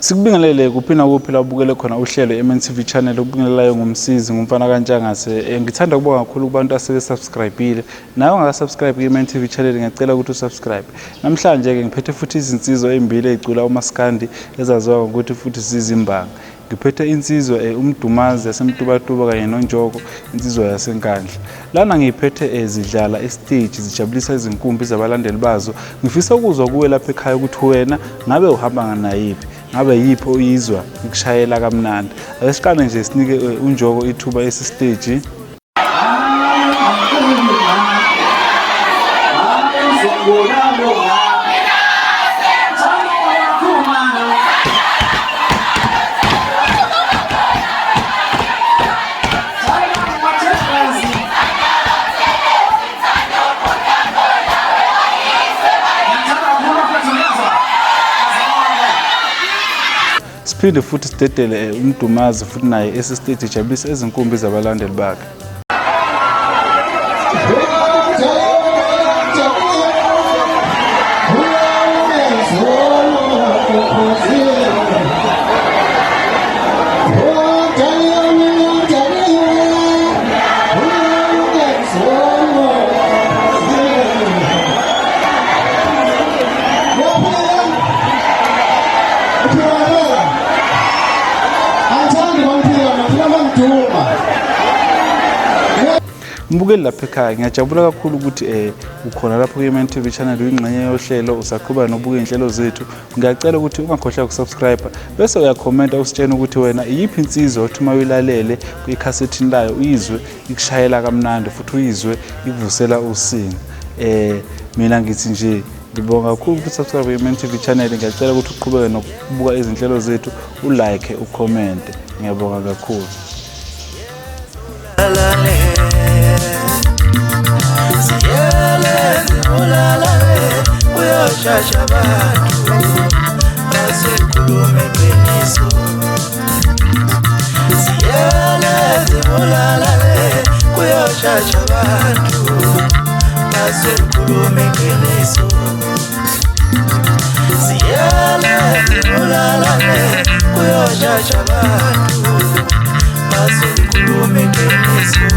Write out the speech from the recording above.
Sikubingelele kuphina kuphela ubukele khona uhlelo eMNTV channel obingelelayo ngumsizi ngumfana kaNtshangase. Ngithanda ukubonga kakhulu kubantu asebe subscribeile. Nawe ungaka-subscribe ku-eMNTV channel ngiyacela ukuthi usubscribe. Namhlanje ke ngiphethe futhi izinsizwa ezimbili ezicula uMaskandi ezaziwa ngokuthi futhi zizimbanga. Ngiphethe insizwa uMdumazi yaseMtubatuba kanye noNjoko insizwa yasenkandla. Lana ngiphethe zidlala estage zijabulisa izinkumbi zabalandeli bazo. Ngifisa ukuzwa kuwe lapha ekhaya ukuthi wena ngabe uhamba nganayiphi. Ngabe yipho uyizwa ukushayela kamnandi. Asiqale nje sinike uNjoko ithuba estage. Siphinde futhi sidedele uMdumazi futhi naye estage ejabulisa izinkumbi zabalandeli bakhe. Mbukeli lapha ekhaya ngiyajabula kakhulu ukuthi ukhona lapho ku-eMNTV channel uyingxenye yohlelo usaqhubeka nobuka inhlelo zethu. Ngiyacela ukuthi ungakhohlwa ukusubscribe bese uyakhomenta usitshela ukuthi wena iyiphi insizwa othi uma uyilalele kwi-cassette layo uyizwe ikushayela kamnandi futhi uyizwe ikuvusela usinga. Mina ngithi nje ngibonga kakhulu ukuthi subscribe ku-eMNTV channel. Ngiyacela ukuthi uqhubeke nokubuka izinhlelo zethu, ulike, ucomment. Ngiyabonga kakhulu. Shasha bantu basekhulume qiniso siyele zibulala kuyoshasha bantu basekhulume qiniso siyele zibulala kuyoshasha bantu basekhulume qiniso